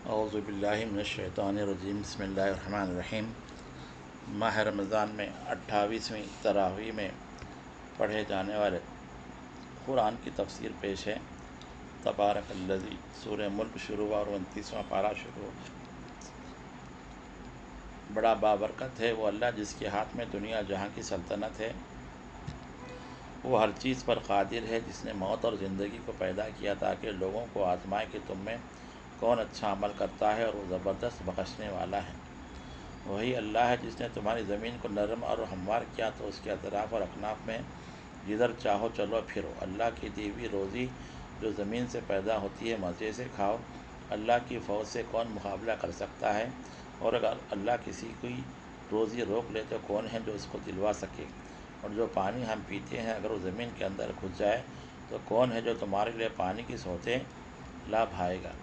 اعوذ باللہ من الشیطان الرجیم بسم اللہ الرحمن الرحیم۔ ماہ رمضان میں 28ویں تراویح میں پڑھے جانے والے قرآن کی تفسیر پیش ہے۔ تبارک الذی سورہ ملک شروع اور 29واں پارہ شروع۔ بڑا بابرکت ہے وہ اللہ جس کے ہاتھ میں دنیا جہاں کی سلطنت ہے۔ وہ ہر چیز پر قادر ہے، جس نے موت اور زندگی کو پیدا کیا تاکہ لوگوں کو آزمائے کہ تم میں کون اچھا عمل کرتا ہے، اور وہ زبردست بخشنے والا ہے۔ وہی اللہ ہے جس نے تمہاری زمین کو نرم اور ہموار کیا تو اس کے اطراف اور اکناف میں جدھر چاہو چلو پھرو۔ اللہ کی دی ہوئی روزی جو زمین سے پیدا ہوتی ہے مزے سے کھاؤ۔ اللہ کی فوج سے کون مقابلہ کر سکتا ہے، اور اگر اللہ کسی کی روزی روک لے تو کون ہے جو اس کو دلوا سکے۔ اور جو پانی ہم پیتے ہیں اگر وہ زمین کے اندر گھس جائے تو کون ہے جو تمہارے لیے پانی کی سوتیں لا بھائے گا۔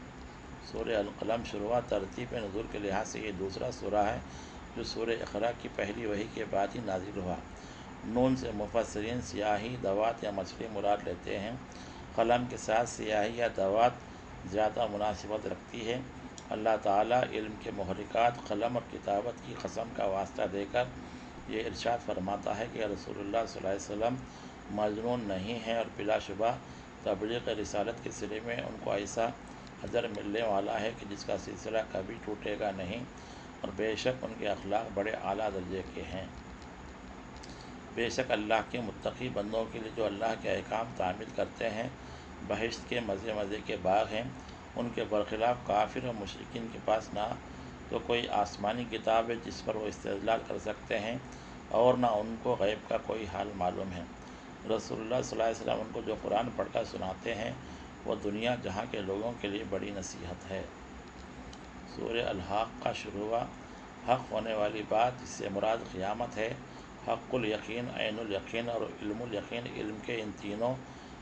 سورہ القلم شروع۔ ترتیب نزول کے لحاظ سے یہ دوسرا سورہ ہے جو سورہ اقرا کی پہلی وحی کے بعد ہی نازل ہوا۔ نون سے مفسرین سیاہی، دوات یا مچھلی مراد لیتے ہیں۔ قلم کے ساتھ سیاہی یا دوات زیادہ مناسبت رکھتی ہے۔ اللہ تعالیٰ علم کے محرکات قلم اور کتابت کی قسم کا واسطہ دے کر یہ ارشاد فرماتا ہے کہ رسول اللہ صلی اللہ علیہ وسلم مجنون نہیں ہیں، اور بلا شبہ تبلیغ رسالت کے سلسلے میں ان کو ایسا اجر ملنے والا ہے کہ جس کا سلسلہ کبھی ٹوٹے گا نہیں، اور بے شک ان کے اخلاق بڑے اعلیٰ درجے کے ہیں۔ بے شک اللہ کے متقی بندوں کے لیے جو اللہ کے احکام تعمیل کرتے ہیں بہشت کے مزے مزے کے باغ ہیں۔ ان کے برخلاف کافر اور مشرکین کے پاس نہ تو کوئی آسمانی کتاب ہے جس پر وہ استدلال کر سکتے ہیں، اور نہ ان کو غیب کا کوئی حال معلوم ہے۔ رسول اللہ صلی اللہ علیہ وسلم ان کو جو قرآن پڑھ کر سناتے ہیں وہ دنیا جہاں کے لوگوں کے لیے بڑی نصیحت ہے۔ سورہ الحاقہ شروع ہوا۔ حق ہونے والی بات جس سے مراد قیامت ہے۔ حق الیقین، عین الیقین اور علم الیقین، علم کے ان تینوں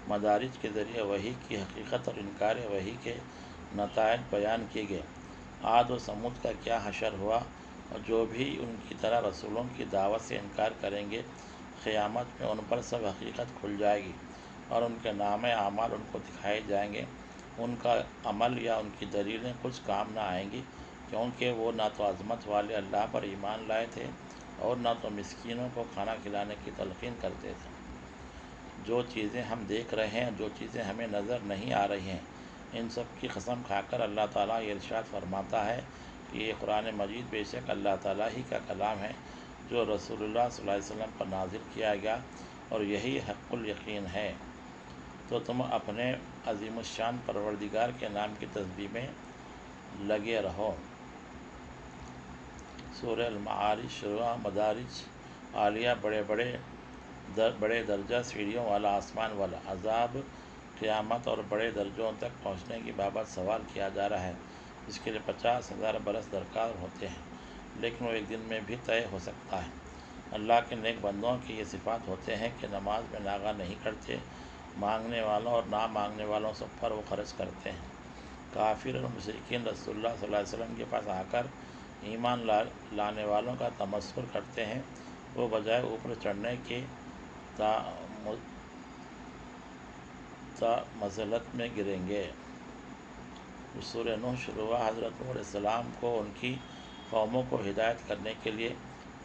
مدارج کے ذریعے وحی کی حقیقت اور انکار وحی کے نتائج بیان کیے گئے۔ عاد و سمود کا کیا حشر ہوا، اور جو بھی ان کی طرح رسولوں کی دعوت سے انکار کریں گے، قیامت میں ان پر سب حقیقت کھل جائے گی، اور ان کے نامہ اعمال ان کو دکھائے جائیں گے۔ ان کا عمل یا ان کی دلیلیں کچھ کام نہ آئیں گی، کیونکہ وہ نہ تو عظمت والے اللہ پر ایمان لائے تھے اور نہ تو مسکینوں کو کھانا کھلانے کی تلقین کرتے تھے۔ جو چیزیں ہم دیکھ رہے ہیں، جو چیزیں ہمیں نظر نہیں آ رہی ہیں، ان سب کی قسم کھا کر اللہ تعالیٰ یہ ارشاد فرماتا ہے کہ یہ قرآن مجید بے شک اللہ تعالیٰ ہی کا کلام ہے جو رسول اللہ صلی اللہ علیہ وسلم پر نازل کیا گیا، اور یہی حق الیقین ہے۔ تو تم اپنے عظیم الشان پروردگار کے نام کی تسبیح میں لگے رہو۔ سورہ المعارج شروع۔ مدارج عالیہ، بڑے درجہ سیڑھیوں والا آسمان والا۔ عذاب قیامت اور بڑے درجوں تک پہنچنے کی بابت سوال کیا جا رہا ہے، جس کے لیے 50,000 برس درکار ہوتے ہیں، لیکن وہ ایک دن میں بھی طے ہو سکتا ہے۔ اللہ کے نیک بندوں کی یہ صفات ہوتے ہیں کہ نماز میں ناغہ نہیں کرتے، مانگنے والوں اور نہ مانگنے والوں سب پر وہ خرچ کرتے ہیں۔ کافر اور مشرکین رسول اللہ صلی اللہ علیہ وسلم کے پاس آ کر ایمان لانے والوں کا تمسخر کرتے ہیں، وہ بجائے اوپر چڑھنے کے مذلت میں گریں گے۔ سورہ نوح شروع ہوا۔ حضرت نوح علیہ السلام کو ان کی قوموں کو ہدایت کرنے کے لیے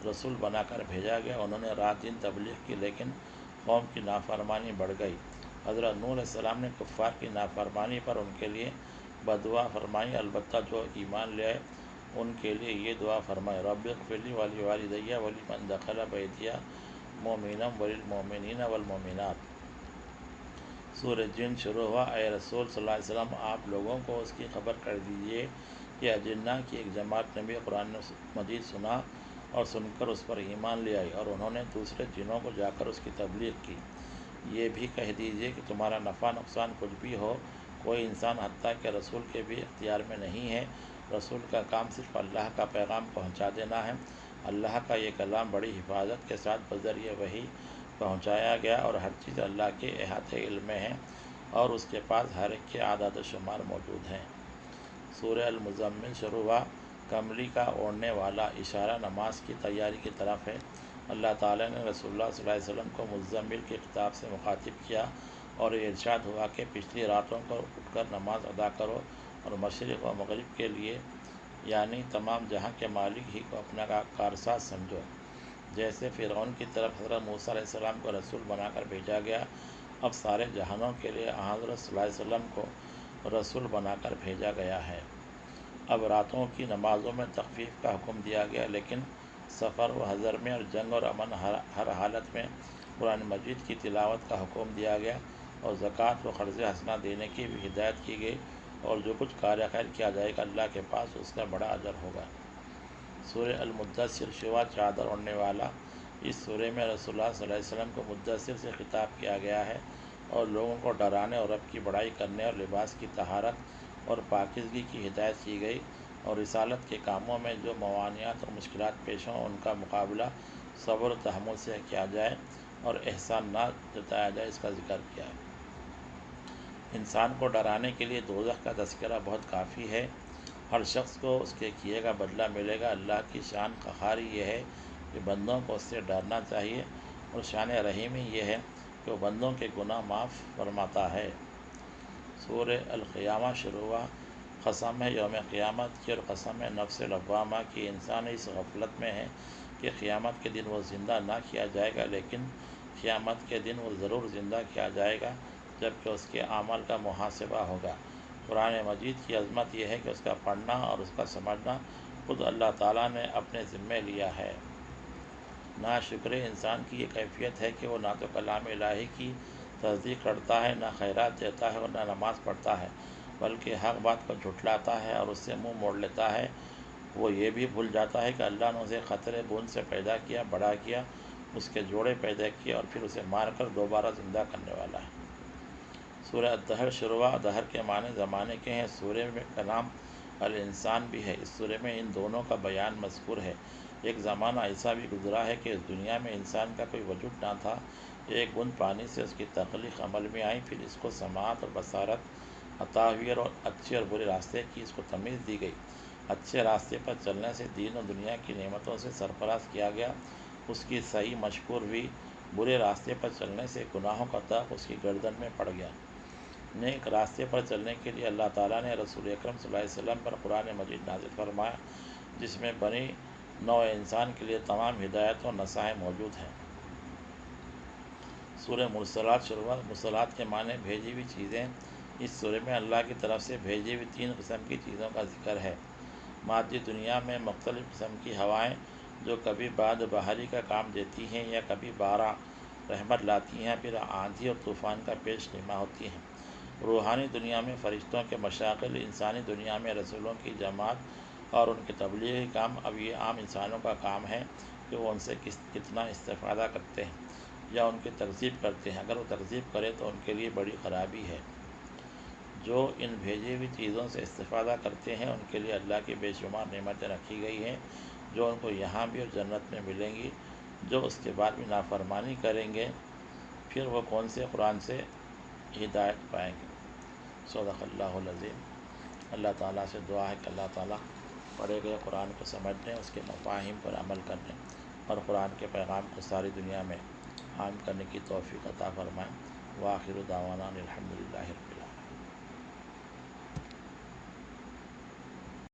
رسول بنا کر بھیجا گیا۔ انہوں نے رات دن تبلیغ کی، لیکن قوم کی نافرمانی بڑھ گئی۔ حضرت نوح علیہ السلام نے کفار کی نافرمانی پر ان کے لیے بددعا فرمائی، البتہ جو ایمان لے آئے ان کے لیے یہ دعا فرمائی، رب اغفر لی ولوالدی ولمن دخل بیتی مؤمنا وللمؤمنین والمؤمنات۔ سورہ جن شروع ہوا۔ اے رسول صلی اللہ علیہ وسلم، آپ لوگوں کو اس کی خبر کر دیجیے کہ اجنہ کی ایک جماعت نے بھی قرآن مجید سنا اور سن کر اس پر ایمان لے آئی، اور انہوں نے دوسرے جنوں کو جا کر اس کی تبلیغ کی۔ یہ بھی کہہ دیجیے کہ تمہارا نفع نقصان کچھ بھی ہو، کوئی انسان حتیٰ کہ رسول کے بھی اختیار میں نہیں ہے۔ رسول کا کام صرف اللہ کا پیغام پہنچا دینا ہے۔ اللہ کا یہ کلام بڑی حفاظت کے ساتھ بذریعہ وحی پہنچایا گیا، اور ہر چیز اللہ کے احاطے علم میں ہے، اور اس کے پاس ہر ایک کے اعداد و شمار موجود ہیں۔ سورہ المزمل شروع ہوا۔ کملی کا اوڑھنے والا، اشارہ نماز کی تیاری کی طرف ہے۔ اللہ تعالیٰ نے رسول اللہ صلی اللہ علیہ وسلم کو مزمل کے خطاب سے مخاطب کیا، اور یہ ارشاد ہوا کہ پچھلی راتوں کو اٹھ کر نماز ادا کرو، اور مشرق و مغرب کے لیے یعنی تمام جہاں کے مالک ہی کو اپنا کارساز سمجھو۔ جیسے فرعون کی طرف حضرت موسیٰ علیہ السلام کو رسول بنا کر بھیجا گیا، اب سارے جہانوں کے لیے حضرت صلی اللہ علیہ وسلم کو رسول بنا کر بھیجا گیا ہے۔ اب راتوں کی نمازوں میں تخفیف کا حکم دیا گیا، لیکن سفر و حضر میں اور جنگ اور امن ہر حالت میں قرآن مجید کی تلاوت کا حکم دیا گیا، اور زکوٰۃ و قرض حسنہ دینے کی بھی ہدایت کی گئی، اور جو کچھ کار خیر کیا جائے گا اللہ کے پاس اس کا بڑا اجر ہوگا۔ سورہ المدثر شوا چادر اوڑھنے والا، اس سورہ میں رسول اللہ صلی اللہ علیہ وسلم کو مدثر سے خطاب کیا گیا ہے، اور لوگوں کو ڈرانے اور رب کی بڑائی کرنے اور لباس کی طہارت اور پاکیزگی کی ہدایت کی گئی، اور رسالت کے کاموں میں جو موانعات اور مشکلات پیش ہوں ان کا مقابلہ صبر و تحمل سے کیا جائے اور احسان نہ جتایا جائے، اس کا ذکر کیا ہے۔ انسان کو ڈرانے کے لیے دوزخ کا تذکرہ بہت کافی ہے۔ ہر شخص کو اس کے کیے گا بدلہ ملے گا۔ اللہ کی شان قہاری یہ ہے کہ بندوں کو اس سے ڈرنا چاہیے، اور شان رحیمی یہ ہے کہ وہ بندوں کے گناہ معاف فرماتا ہے۔ سورہ القیامہ شروع ہوا، قسم ہے یوم قیامت کی اور قسم ہے نفس لوامہ کی۔ انسان اس غفلت میں ہے کہ قیامت کے دن وہ زندہ نہ کیا جائے گا، لیکن قیامت کے دن وہ ضرور زندہ کیا جائے گا جبکہ اس کے اعمال کا محاسبہ ہوگا۔ قرآن مجید کی عظمت یہ ہے کہ اس کا پڑھنا اور اس کا سمجھنا خود اللہ تعالیٰ نے اپنے ذمے لیا ہے۔ ناشکر انسان کی یہ کیفیت ہے کہ وہ نہ تو کلام الہی کی تصدیق کرتا ہے، نہ خیرات دیتا ہے اور نہ نماز پڑھتا ہے، بلکہ حق بات کو جھٹلاتا ہے اور اس سے منہ موڑ لیتا ہے۔ وہ یہ بھی بھول جاتا ہے کہ اللہ نے اسے قطرے بوند سے پیدا کیا، بڑا کیا، اس کے جوڑے پیدا کیے اور پھر اسے مار کر دوبارہ زندہ کرنے والا ہے۔ سورہ الدہر شروع ہوا، دہر کے معنی زمانے کے ہیں۔ سورہ میں کا نام الانسان بھی ہے۔ اس سورہ میں ان دونوں کا بیان مذکور ہے۔ ایک زمانہ ایسا بھی گزرا ہے کہ اس دنیا میں انسان کا کوئی وجود نہ تھا، ایک بوند پانی سے اس کی تخلیق عمل میں آئی، پھر اس کو سماعت اور بصارت عطا ہوئی اور اچھے اور برے راستے کی اس کو تمیز دی گئی۔ اچھے راستے پر چلنے سے دین و دنیا کی نعمتوں سے سرفراز کیا گیا، اس کی صحیح مشکور ہوئی۔ برے راستے پر چلنے سے گناہوں کا طاق اس کی گردن میں پڑ گیا۔ نیک راستے پر چلنے کے لیے اللہ تعالیٰ نے رسول اکرم صلی اللہ علیہ وسلم پر قرآن مجید نازل فرمایا، جس میں بنی نوع انسان کے لیے تمام ہدایت و نصائح موجود ہیں۔ سورہ مرسلات شروع ہوا، مرسلات کے معنی بھیجی ہوئی چیزیں۔ اس سورہ میں اللہ کی طرف سے بھیجی ہوئی 3 قسم کی چیزوں کا ذکر ہے۔ مادی دنیا میں مختلف قسم کی ہوائیں جو کبھی باد بہاری کا کام دیتی ہیں یا کبھی بارہ رحمت لاتی ہیں، پھر آندھی اور طوفان کا پیش نما ہوتی ہیں۔ روحانی دنیا میں فرشتوں کے مشاغل، انسانی دنیا میں رسولوں کی جماعت اور ان کے تبلیغی کام۔ اب یہ عام انسانوں کا کام ہے کہ وہ ان سے کتنا استفادہ کرتے ہیں یا ان کی تکذیب کرتے ہیں۔ اگر وہ تکذیب کرے تو ان کے لیے بڑی خرابی ہے۔ جو ان بھیجی ہوئی چیزوں سے استفادہ کرتے ہیں ان کے لیے اللہ کی بے شمار نعمتیں رکھی گئی ہیں، جو ان کو یہاں بھی اور جنت میں ملیں گی۔ جو اس کے بعد بھی نافرمانی کریں گے پھر وہ کون سے قرآن سے ہدایت پائیں گے۔ صدق اللہ العظیم۔ اللہ تعالیٰ سے دعا ہے کہ اللہ تعالیٰ پڑھے گئے قرآن کو سمجھنے، اس کے مفاہیم پر عمل کرنے اور قرآن کے پیغام کو ساری دنیا میں عام کرنے کی توفیق عطا فرمائیں۔ وآخر دعوانا الحمد للہ رب العالمین۔